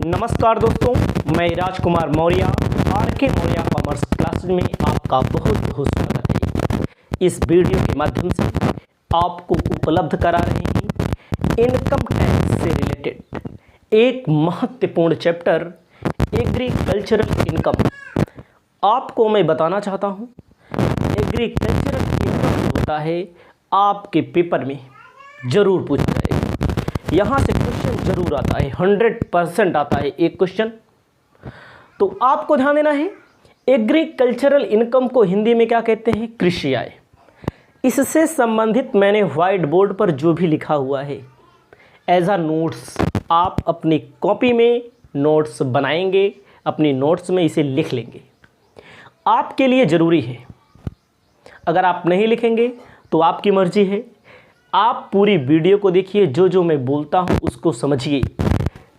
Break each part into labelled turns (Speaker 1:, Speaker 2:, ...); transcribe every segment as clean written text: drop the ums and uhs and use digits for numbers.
Speaker 1: नमस्कार दोस्तों, मैं Rajkumar Maurya R K. Maurya commerce classes में आपका बहुत बहुत स्वागत है। इस वीडियो के माध्यम से आपको उपलब्ध करा रहे हैं इनकम टैक्स से रिलेटेड एक महत्वपूर्ण चैप्टर एग्रीकल्चरल इनकम। आपको मैं बताना चाहता हूं, एग्रीकल्चरल इनकम होता है आपके पेपर में जरूर पूछा जाएगा। यहाँ से क्वेश्चन जरूर आता है, 100% आता है एक क्वेश्चन। तो आपको ध्यान देना है, एग्रीकल्चरल इनकम को हिंदी में क्या कहते हैं? कृषि आय। इससे संबंधित मैंने व्हाइट बोर्ड पर जो भी लिखा हुआ है एज अ नोट्स, आप अपनी कॉपी में नोट्स बनाएंगे, अपनी नोट्स में इसे लिख लेंगे। आपके लिए ज़रूरी है। अगर आप नहीं लिखेंगे तो आपकी मर्जी है। आप पूरी वीडियो को देखिए, जो जो मैं बोलता हूं उसको समझिए।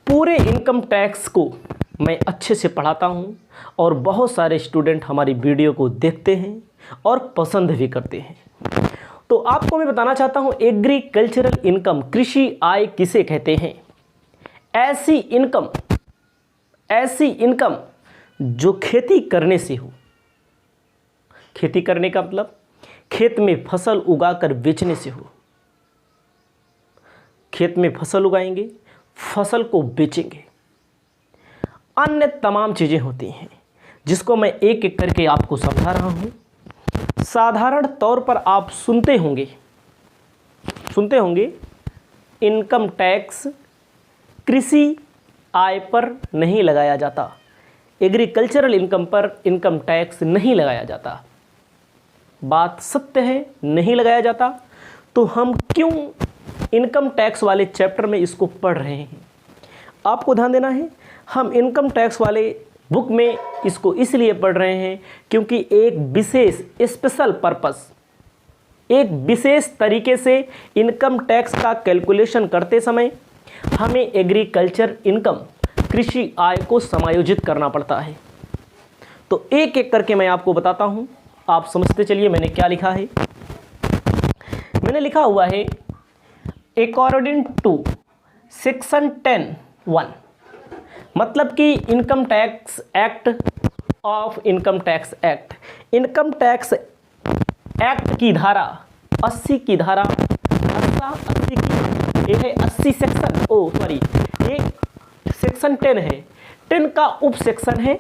Speaker 1: पूरे इनकम टैक्स को मैं अच्छे से पढ़ाता हूं और बहुत सारे स्टूडेंट हमारी वीडियो को देखते हैं और पसंद भी करते हैं। तो आपको मैं बताना चाहता हूं, एग्रीकल्चरल इनकम, कृषि आय किसे कहते हैं? ऐसी इनकम जो खेती करने से हो। खेती करने का मतलब खेत में फसल उगाकर बेचने से हो। खेत में फसल उगाएंगे, फसल को बेचेंगे। अन्य तमाम चीज़ें होती हैं जिसको मैं एक एक करके आपको समझा रहा हूं। साधारण तौर पर आप सुनते होंगे इनकम टैक्स कृषि आय पर नहीं लगाया जाता, एग्रीकल्चरल इनकम पर इनकम टैक्स नहीं लगाया जाता। बात सत्य है, नहीं लगाया जाता। तो हम क्यों इनकम टैक्स वाले चैप्टर में इसको पढ़ रहे हैं? आपको ध्यान देना है, हम इनकम टैक्स वाले बुक में इसको इसलिए पढ़ रहे हैं क्योंकि एक विशेष स्पेशल पर्पस, एक विशेष तरीके से इनकम टैक्स का कैलकुलेशन करते समय हमें एग्रीकल्चर इनकम, कृषि आय को समायोजित करना पड़ता है। तो एक एक करके मैं आपको बताता हूं, आप समझते चलिए मैंने क्या लिखा है। मैंने लिखा हुआ है अकॉर्डिंग टू सेक्शन 10(1), मतलब कि income tax act of income tax act, income tax act की धारा 80 की धारा 80 की, ये है 80 सेक्शन, ये सेक्शन 10 है, 10 का उप सेक्शन है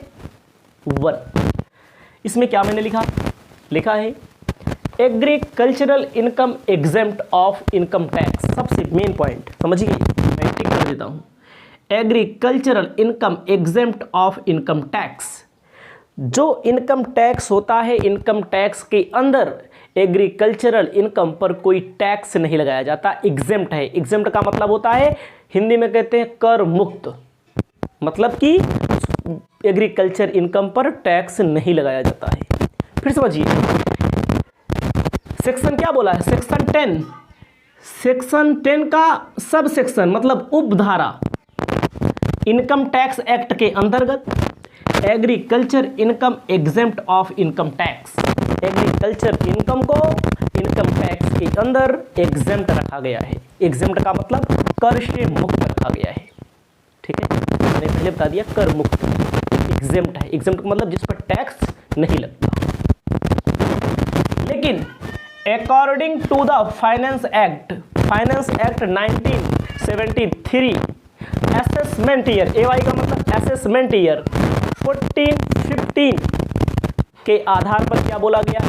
Speaker 1: 1। इसमें क्या मैंने लिखा है agricultural income exempt of income tax. सबसे मेन पॉइंट समझिए, मैं टिक कर देता हूं। Agricultural income exempt of income tax, जो इनकम टैक्स होता है, इनकम टैक्स के अंदर एग्रीकल्चरल इनकम पर कोई टैक्स नहीं लगाया जाता, एग्जेम्प्ट है। एग्जेम्प्ट का मतलब होता है, हिंदी में कहते हैं कर मुक्त, मतलब कि एग्रीकल्चर इनकम पर टैक्स नहीं लगाया जाता है। फिर समझिए, सेक्शन क्या बोला है? सेक्शन 10, सेक्शन 10 का सब सेक्शन मतलब उपधारा इनकम टैक्स एक्ट के अंतर्गत agriculture income exempt of income tax, agriculture income को इनकम टैक्स के अंदर एग्जेम्प्ट रखा गया है। एग्जेम्प्ट का मतलब कर से मुक्त रखा गया है। ठीक है, मैंने पहले बता दिया कर मुक्त एग्जेम्प्ट है। एग्जेम्प्ट का मतलब जिस पर टैक्स नहीं लगता। लेकिन according to the finance act 1973, assessment year, AY का मतलब असेसमेंट ईयर 14-15 के आधार पर क्या बोला गया?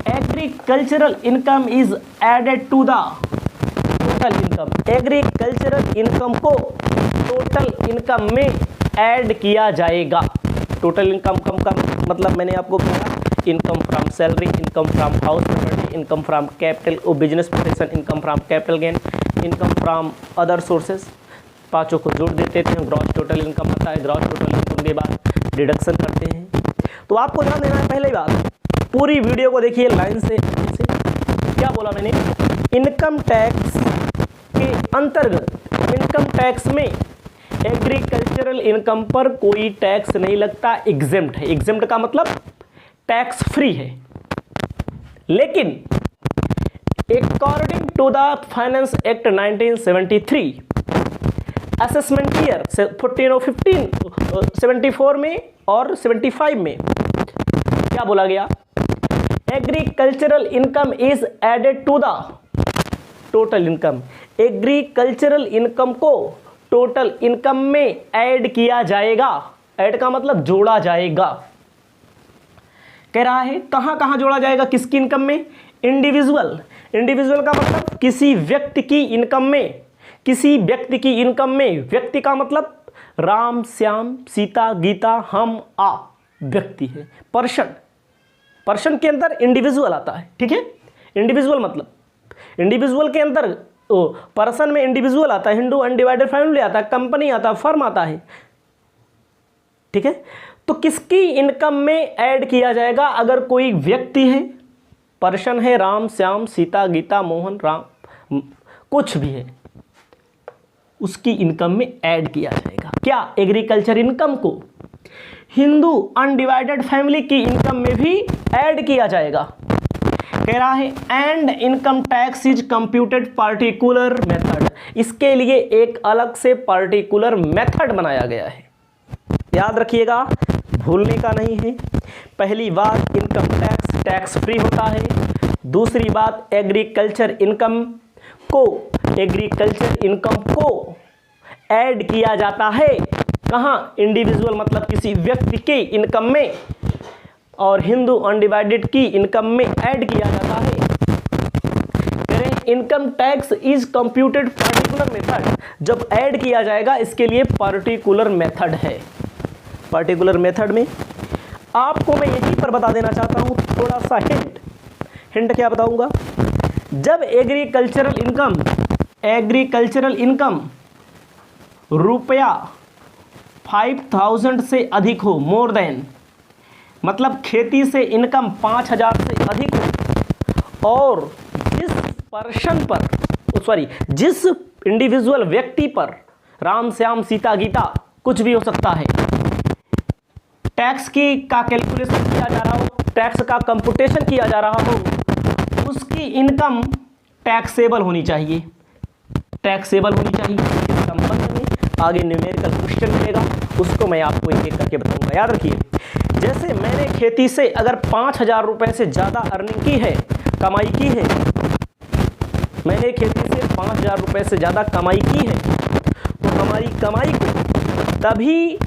Speaker 1: Agricultural income is added to the total income. Agricultural income को टोटल इनकम में ऐड किया जाएगा। टोटल इनकम का मतलब मैंने आपको कहा, income from salary, income from house property, income from capital और business protection, income from capital gain, income from other sources. पांचों को जोड़ देते थे, ग्रॉस टोटल इनकम आता है। ग्रॉस टोटल इनकम के बाद डिडक्शन करते हैं। तो आपको ध्यान देना है, पहले बात, पूरी वीडियो को देखिए लाइन से। क्या बोला मैंने? इनकम टैक्स के अंतर्गत, इनकम टैक्स में एग्रीकल्चरल इनकम पर कोई टैक्स नहीं लगता, एग्जेम्प्ट है। एग्जेम्प्ट का मतलब टैक्स फ्री है। लेकिन according to the finance act 1973, assessment year 14 और 15 74 में और 75 में क्या बोला गया? Agricultural income is added to the total income. Agricultural income को टोटल इनकम में ऐड किया जाएगा। ऐड का मतलब जोड़ा जाएगा। कह रहा है कहां कहां जोड़ा जाएगा, किसकी इनकम में? इंडिविजुअल। इंडिविजुअल का मतलब किसी व्यक्ति की इनकम में। किसी व्यक्ति की इनकम में, व्यक्ति का मतलब राम, श्याम, सीता, गीता, हम, आप व्यक्ति है। पर्सन, पर्सन के अंदर इंडिविजुअल आता है, ठीक है। इंडिविजुअल मतलब इंडिविजुअल के अंदर पर्सन में इंडिविजुअल आता है, हिंदू अनडिवाइडेड फैमिली आता है, कंपनी आता है, फर्म आता है, ठीक है। तो किसकी इनकम में ऐड किया जाएगा? अगर कोई व्यक्ति है, पर्सन है, राम, श्याम, सीता, गीता, मोहन, राम, कुछ भी है, उसकी इनकम में ऐड किया जाएगा। क्या? एग्रीकल्चर इनकम को हिंदू अनडिवाइडेड फैमिली की इनकम में भी ऐड किया जाएगा। कह रहा है and income tax is computed particular method. इसके लिए एक अलग से पार्टिकुलर मेथड बनाया गया है। याद रखिएगा, भूलने का नहीं है। पहली बात, इनकम टैक्स टैक्स फ्री होता है। दूसरी बात, एग्रीकल्चर इनकम को ऐड किया जाता है। कहाँ? इंडिविजुअल मतलब किसी व्यक्ति के इनकम में, और हिंदू अनडिवाइडेड की इनकम में ऐड किया जाता है। Income tax is computed particular method. जब ऐड किया जाएगा, इसके लिए पार्टिकुलर मेथड है। पार्टिकुलर मेथड में आपको मैं यहीं पर बता देना चाहता हूं थोड़ा सा हिंट क्या बताऊंगा? जब एग्रीकल्चरल इनकम रुपया 5000 से अधिक हो, मोर देन, मतलब खेती से इनकम 5000 से अधिक हो, और जिस इंडिविजुअल व्यक्ति पर, राम, श्याम, सीता, गीता, कुछ भी हो सकता है, टैक्स का कैलकुलेशन किया जा रहा हो, टैक्स का कंप्यूटेशन किया जा रहा हो, उसकी इनकम टैक्सेबल होनी चाहिए। टैक्सेबल होनी चाहिए। इस संबंध में आगे न्यूमेरिकल क्वेश्चन मिलेगा, उसको मैं आपको एक एक करके बताऊंगा। याद रखिए, जैसे मैंने खेती से अगर 5000 रुपये से ज़्यादा अर्निंग की है, कमाई की है, मैंने खेती से 5000 रुपये से ज़्यादा कमाई की है, तो हमारी कमाई को तभी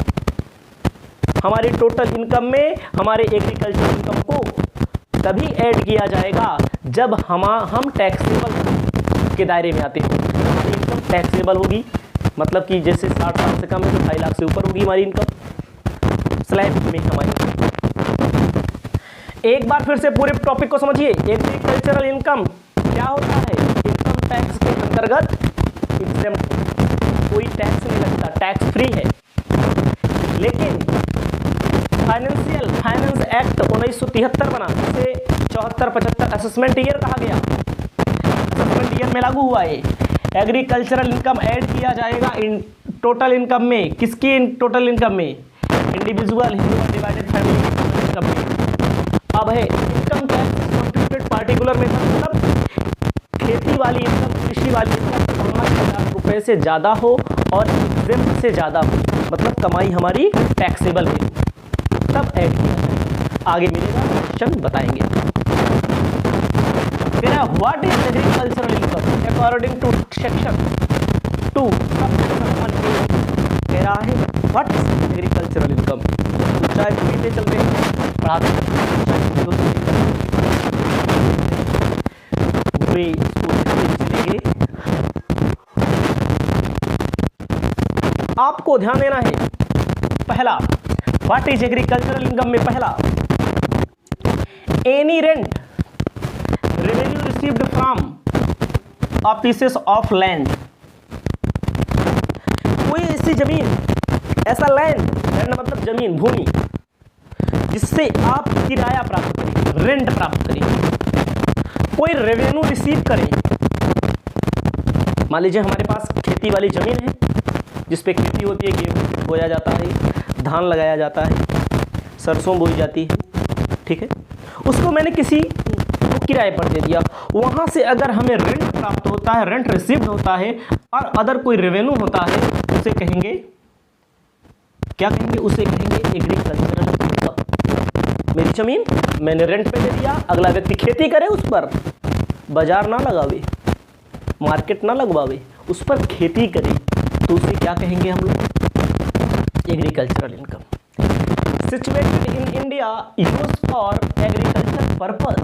Speaker 1: हमारे टोटल इनकम में, हमारे एग्रीकल्चर इनकम को तभी ऐड किया जाएगा जब हम टैक्सेबल के दायरे में आते हैं। हमारी इनकम टैक्सेबल होगी, मतलब कि जैसे 60 लाख से कम है तो 2.5 लाख से ऊपर होगी हमारी इनकम, स्लैब में हमारी। एक बार फिर से पूरे टॉपिक को समझिए। एग्रीकल्चरल इनकम क्या होता है? इनकम टैक्स के अंतर्गत एग्जेम्प्ट, कोई टैक्स नहीं लगता, टैक्स फ्री है। लेकिन फाइनेंस एक्ट 1973 बना, जिसे 74-75 असेसमेंट ईयर कहा गया, असेसमेंट ईयर में लागू हुआ है। एग्रीकल्चरल इनकम ऐड किया जाएगा टोटल इनकम में। किसकी टोटल इनकम में? Individual, Hindu undivided family income में। अब है income tax computed particular method, मतलब खेती वाली इनकम, कृषि वाली इनकम 5000 रुपये से ज़्यादा हो और एग्जेम्प्ट से ज़्यादा हो, मतलब कमाई हमारी टैक्सेबल है, तब ऐड किया जाएगा। आगे मिलेगा, क्वेश्चन बताएंगे। What is agricultural income according to section 2 कह रहा है व्हाट इज एग्रीकल्चरल इनकम। चाय पीते चलते हैं, पढ़ाते चलेंगे। आपको ध्यान देना है, पहला व्हाट इज एग्रीकल्चरल इनकम में पहला, any rent revenue received from a pieces of land. कोई ऐसी जमीन, ऐसा लैंड मतलब जमीन, भूमि, जिससे आप किराया प्राप्त करें, रेंट प्राप्त करें, कोई रेवेन्यू रिसीव करें। मान लीजिए हमारे पास खेती वाली जमीन है, जिसपे खेती होती है, गेहूँ बोया जाता है, धान लगाया जाता है, सरसों बोई जाती है, ठीक है। उसको मैंने किसी को किराए पर दे दिया, वहाँ से अगर हमें रेंट प्राप्त होता है, रेंट रिसीव्ड होता है और अदर कोई रेवेन्यू होता है, उसे कहेंगे, क्या कहेंगे, उसे कहेंगे एग्रीकल्चरल इनकम। मेरी जमीन मैंने रेंट पे दे दिया, अगला व्यक्ति खेती करे उस पर, बाजार ना लगावे, मार्केट ना लगवावे, उस पर खेती करे, तो उसे क्या कहेंगे हम लोग, agricultural income. Situated in India use for agriculture purpose.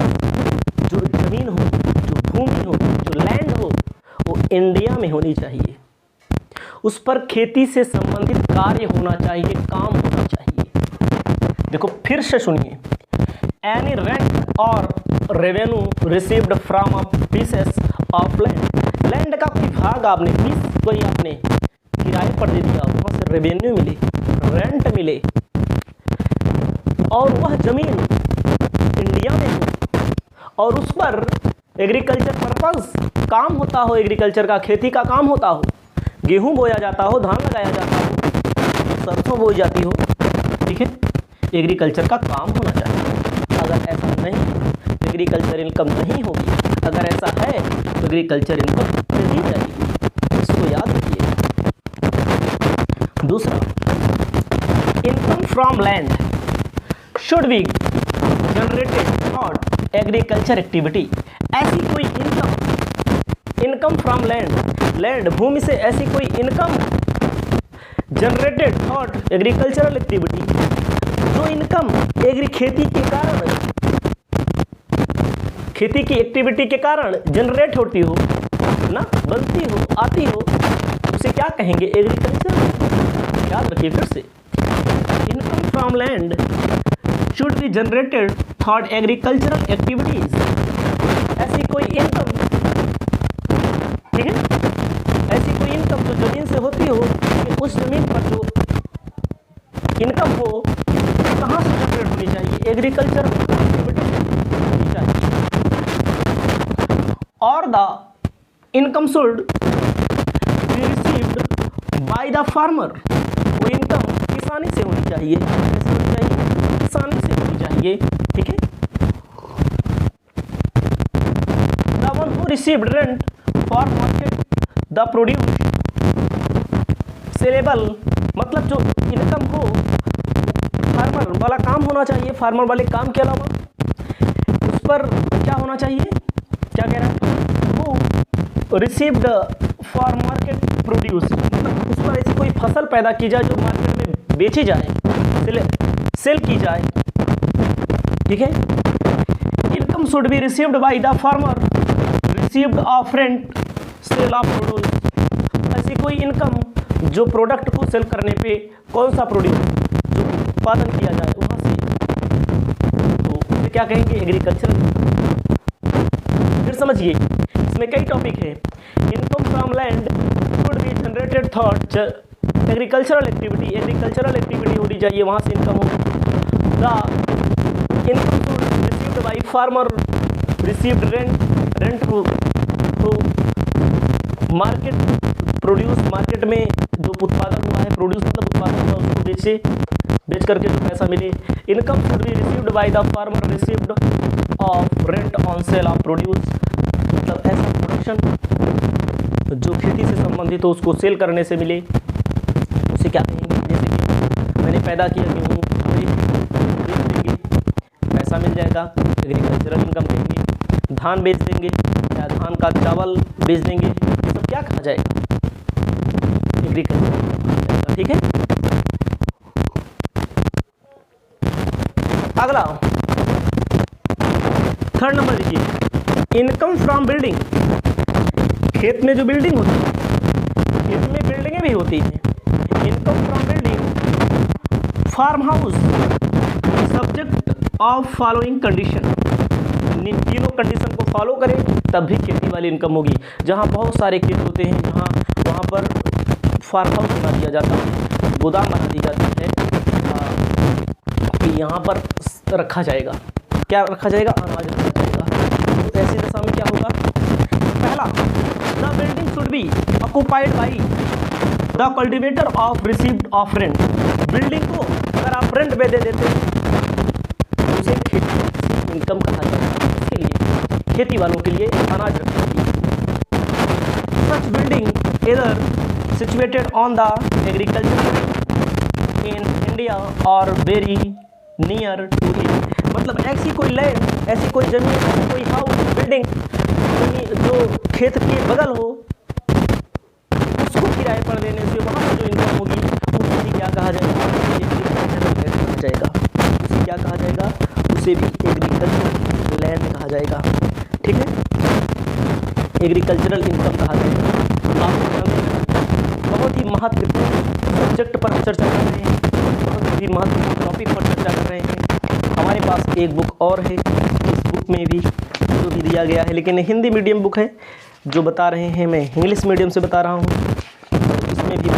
Speaker 1: जो जमीन हो, जो भूमि हो, जो लैंड हो, वो इंडिया में होनी चाहिए, उस पर खेती से संबंधित कार्य होना चाहिए, काम होना चाहिए। देखो फिर से सुनिए, एनी रेंट और revenue received from a pieces of land. Land का कोई भाग आपने, पीस कोई आपने किराए पर दे दिया, वहां से रेवेन्यू मिले, रेंट मिले, और वह जमीन इंडिया में हो और उस पर एग्रीकल्चर पर्पस काम होता हो, एग्रीकल्चर का, खेती का काम होता हो, गेहूं बोया जाता हो, धान लगाया जाता हो, सरसों बोई जाती हो, ठीक है, एग्रीकल्चर का काम होना चाहिए। अगर ऐसा नहीं, एग्रीकल्चर इनकम नहीं होगी, अगर ऐसा है तो एग्रीकल्चर इनकम नहीं जाएगी, इसको याद रखिए। दूसरा, income from land should be generated और एग्रीकल्चर एक्टिविटी। ऐसी कोई इनकम फ्रॉम लैंड भूमि से ऐसी कोई इनकम जनरेटेड और एग्रीकल्चरल एक्टिविटी, जो इनकम खेती के कारण, खेती की एक्टिविटी के कारण जनरेट होती हो ना, बनती हो, आती हो, उसे क्या कहेंगे, एग्रीकल्चर। याद रखिए फिर से, income from land should be generated thought agricultural activities. ऐसी कोई इनकम, ठीक है, ऐसी कोई इनकम जो जमीन से होती हो, उस जमीन पर जो इनकम हो कहाँ से जनरेट होनी चाहिए, एग्रीकल्चर एक्टिविटी होनी चाहिए। और the income should be received by the farmer. वो इनकम किसानी से होनी चाहिए, कैसे होनी चाहिए, किसानी से होनी चाहिए, ठीक है। The one who received rent for market the produce saleable, मतलब जो इनकम हो फार्मर वाला काम होना चाहिए, फार्मर वाले काम के अलावा उस पर क्या होना चाहिए, क्या कह रहा है, वो रिसीव्ड फॉर मार्केट प्रोड्यूस, मतलब उस पर ऐसी कोई फसल पैदा की जाए जो मार्केट में बेची जाए, सेल की जाए, ठीक है। Income should be received by the farmer received of rent sale of produce. ऐसी कोई इनकम जो प्रोडक्ट को सेल करने पे, कौन सा प्रोड्यूस जो उत्पादन किया जाए वहां से, तो उसे क्या कहेंगे, एग्रीकल्चरल। फिर समझिए, इसमें कई टॉपिक है। Income from land should be generated thought agricultural activity, agricultural activity होनी चाहिए, वहां से इनकम हो। The income should received by farmer received rent through market produce, market में जो उत्पादन हुआ है, प्रोड्यूस मतलब उत्पादन हुआ, उसको बेच करके जो पैसा मिले। Income should be received by the farmer received of rent on sale of produce, मतलब ऐसा प्रोडक्शन जो खेती से संबंधित हो, उसको सेल करने से मिले, उसे क्या कहेंगे। जैसे कि मैंने पैदा किया गेहूँ, बेच देंगे, पैसा मिल जाएगा, एग्रीकल्चरल इनकम कहेंगे। धान बेच देंगे या धान का चावल बेच देंगे, ये सब क्या कहा जाएगा, एग्रीकल्चर, ठीक है। अगला थर्ड नंबर देखिए, इनकम फ्रॉम बिल्डिंग। खेत में जो बिल्डिंग होती है, खेत में बिल्डिंगें भी होती हैं। Income from building farm house subject of following condition. तीनों कंडीशन को फॉलो करें तब भी खेती वाली इनकम होगी। जहाँ बहुत सारे खेत होते हैं, जहाँ वहाँ पर फार्म हाउस बना दिया जाता है, गोदाम बना दी जाती है, यहाँ पर रखा जाएगा, क्या रखा जाएगा, अनाज रखा जाएगा। तो ऐसी दशा में क्या होगा, पहला, the building should be occupied by the cultivator of received of rent. Building को अगर आप रेंट पे दे देते हैं तो उसे खेती इनकम कहा जाता है, उसके लिए खेती वालों के लिए अनाज रखना चाहिए। सच बिल्डिंग इधर situated on the agriculture in India और वेरी नियर टू इट। मतलब ऐसी कोई लैंड, ऐसी कोई जमीन, ऐसी कोई हाउस, बिल्डिंग जो खेत के बगल हो, उसको किराए पर देने से वहाँ पर जो इनकम होगी उसे क्या कहा जाएगा? एग्रीकल्चरल लैंड कहा जाएगा। उसे क्या कहा जाएगा? उसे भी एग्रीकल्चरल लैंड कहा जाएगा। ठीक है, एग्रीकल्चरल इनकम कहा जाएगा। आप बहुत ही महत्वपूर्ण सब्जेक्ट पर चर्चा कर रहे हैं, बहुत ही महत्वपूर्ण टॉपिक पर चर्चा कर रहे हैं। हमारे पास एक बुक और है, इस बुक में भी जो भी दिया गया है, लेकिन हिंदी मीडियम बुक है जो बता रहे हैं, मैं इंग्लिश मीडियम से बता रहा हूँ, इसमें भी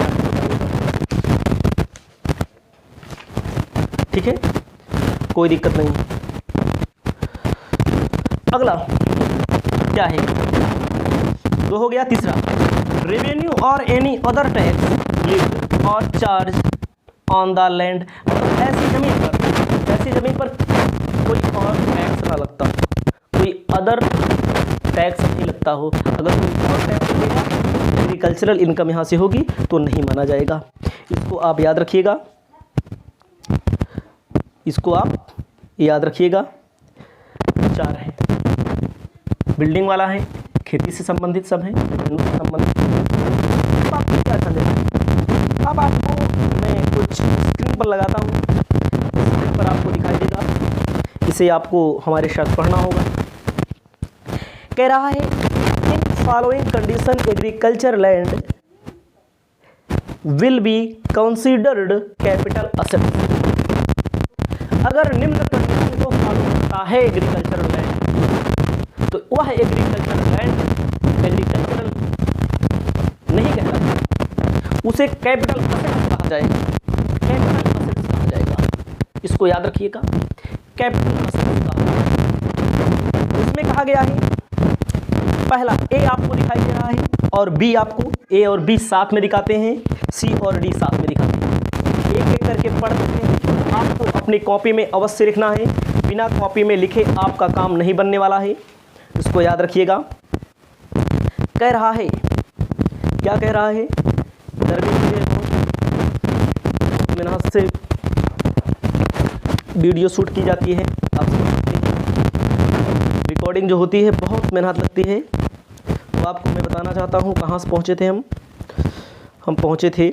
Speaker 1: ठीक है, कोई दिक्कत नहीं। अगला क्या है? तो हो गया तीसरा, रेवेन्यू और एनी अदर टैक्स लीव्ड और चार्ज ऑन द लैंड। ऐसी जमीन पर कोई और टैक्स ना लगता, कोई अदर टैक्स नहीं लगता हो। अगर कोई और टैक्स लगेगा, एग्रीकल्चरल इनकम यहाँ से होगी तो नहीं माना जाएगा। इसको आप याद रखिएगा, इसको आप याद रखिएगा। चार है, बिल्डिंग वाला है, खेती से संबंधित सब है, रेवेन्यू से संबंधित। अब आपको क्या समझना है? अब आपको मैं कुछ स्क्रीन पर लगाता हूँ, स्क्रीन पर आपको दिखाई देगा, इसे आपको हमारे साथ पढ़ना होगा। कह रहा है in following condition agriculture land will be considered capital asset. अगर निम्न कंडीशन को फॉलो करता है एग्रीकल्चरल लैंड, तो वह एग्रीकल्चरल लैंड एग्रीकल्चरल नहीं कहलाता, उसे कैपिटल असेट्स कहा जाएगा। कैपिटल असेट्स कहा जाएगा, इसको याद रखिएगा, कैपिटल असेट्स कहा जाएगा। इसमें कहा गया है, पहला ए आपको दिखाई दे रहा है और बी आपको, ए और बी साथ में दिखाते हैं, सी और डी साथ में दिखाते हैं। एक एक करके पढ़ सकते हैं। आपको अपनी कॉपी में अवश्य लिखना है, बिना कॉपी में लिखे आपका काम नहीं बनने वाला है, इसको याद रखिएगा। कह रहा है, क्या कह रहा है? गर्मी मेहनत से वीडियो शूट की जाती है, आप रिकॉर्डिंग जो होती है बहुत मेहनत लगती है। तो आपको मैं बताना चाहता हूँ कहाँ से पहुँचे थे हम पहुँचे थे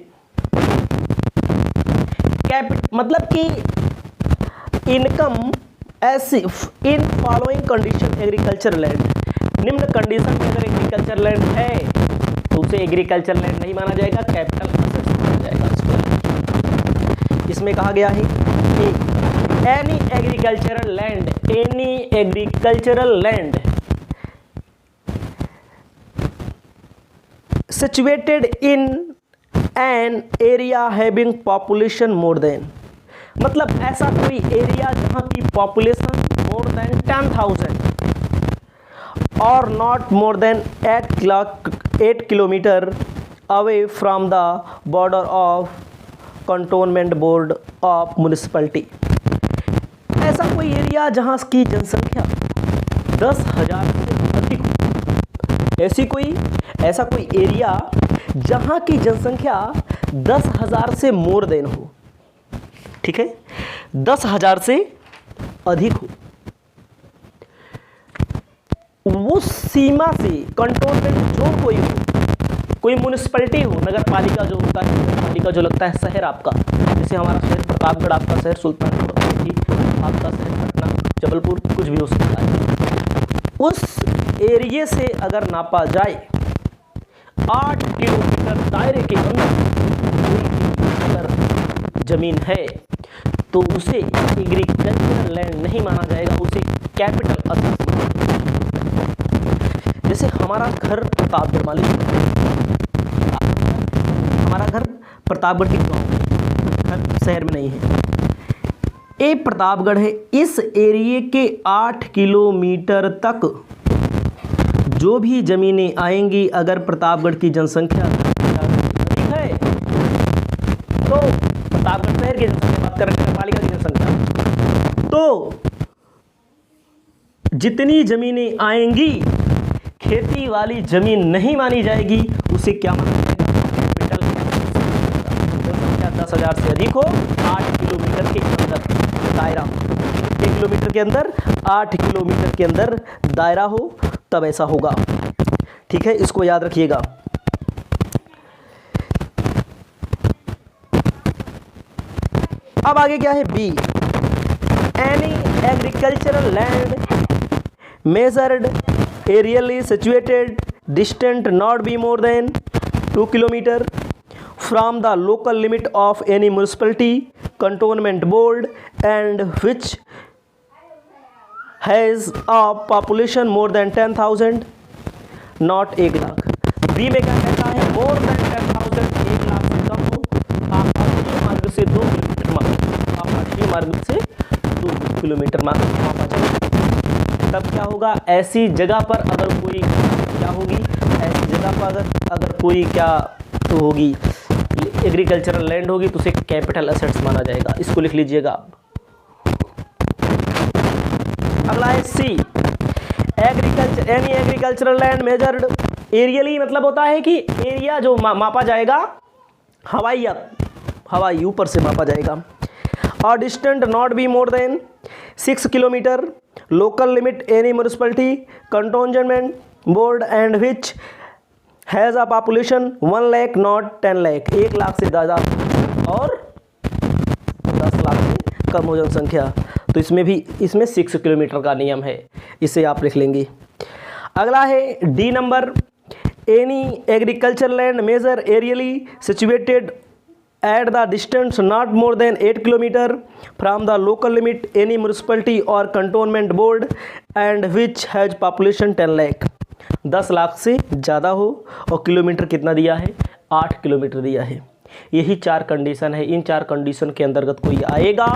Speaker 1: मतलब कि इनकम ऐसी in following condition agriculture land, निम्न कंडीशन में अगर एग्रीकल्चर लैंड है तो उसे एग्रीकल्चर लैंड नहीं माना जाएगा, कैपिटल असेट्स माना जाएगा। इसमें कहा गया है कि any agricultural land situated in an area having population more than, मतलब ऐसा कोई एरिया जहां की पॉपुलेशन मोर देन 10,000 और not more than 8 kilometre away from the border of cantonment board of municipality. ऐसा कोई एरिया जहां की जनसंख्या 10,000 से अधिक हो, ऐसा कोई एरिया जहां की जनसंख्या 10,000 से मोर देन हो, ठीक है, 10,000 से अधिक हो, वो सीमा से कंटोनमेंट जोन कोई म्यूनिसिपैलिटी हो, नगर पालिका जो होता है, नगर पालिका जो लगता है शहर आपका, जैसे हमारा शहर प्रतापगढ़, आपका शहर सुल्तानपुर, आपका शहर पटना, जबलपुर, कुछ भी हो सकता है। उस एरिए से अगर नापा जाए 8 किलोमीटर दायरे के अंदर अगर जमीन है तो उसे एग्रीकल्चरल लैंड नहीं माना जाएगा, उसे कैपिटल असेट्स। जैसे हमारा घर प्रतापगढ़, मान लीजिए हमारा घर प्रतापगढ़ के गाँव में, घर शहर में नहीं है, ये प्रतापगढ़ है। इस एरिए के 8 किलोमीटर तक जो भी जमीनें आएंगी, अगर प्रतापगढ़ की जनसंख्या अधिक है तो प्रतापगढ़ शहर की जनसंख्या बात कर रहे हैं, नगर पालिका की जनसंख्या, तो जितनी जमीनें आएंगी खेती वाली जमीन नहीं मानी जाएगी, उसे क्या माना जाएगा? कैपिटल 10,000 से अधिक हो, 8 किलोमीटर के अंदर दायरा, 1 किलोमीटर के अंदर 8 किलोमीटर के अंदर दायरा हो तब ऐसा होगा। ठीक है, इसको याद रखिएगा। अब आगे क्या है, B, any agricultural land measured aerially situated distant not be more than 2 km from the local limit of any municipality, cantonment board and which has a population more than 10,000 not 1 lakh. B में क्या कहता है, more than 10,000, 1 lakh से कम हो, आकाशीय मार्ग से 2 kilometre मार्ग, आकाशीय मार्ग से 2 किलोमीटर मार्ग मापा जाएगा। तब क्या होगा, ऐसी जगह पर अगर कोई क्या होगी, ऐसी जगह पर अगर कोई क्या तो होगी, एग्रीकल्चरल लैंड होगी तो उसे कैपिटल एसेट्स माना जाएगा। इसको लिख लीजिएगा। अगला है C, agriculture, any agricultural land measured aerially, मतलब होता है कि एरिया जो मापा जाएगा हवाई ऊपर से मापा जाएगा। और distant not be more than 6 kilometre, local limit any municipality, cantonment board and which has a population 1 lakh not 10 lakh, 1 lakh से ज़्यादा और 10 लाख से कम हो जनसंख्या। तो इसमें 6 किलोमीटर का नियम है, इसे आप लिख लेंगे। अगला है D number, any agriculture land measure aerially situated at the distance not more than 8 km from the local limit any municipality or cantonment board and which has population 10 lakh, 10 lakh से ज़्यादा हो और किलोमीटर कितना दिया है, 8 किलोमीटर दिया है। यही 4 कंडीशन है। इन 4 कंडीशन के अंतर्गत कोई आएगा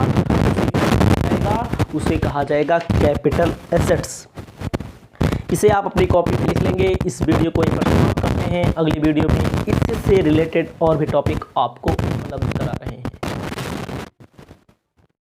Speaker 1: उसे कहा जाएगा कैपिटल एसेट्स। इसे आप अपनी कॉपी पे लिख लेंगे। इस वीडियो को यहीं पर समाप्त करते हैं। अगली वीडियो में इससे रिलेटेड और भी टॉपिक आपको उपलब्ध करा रहे हैं।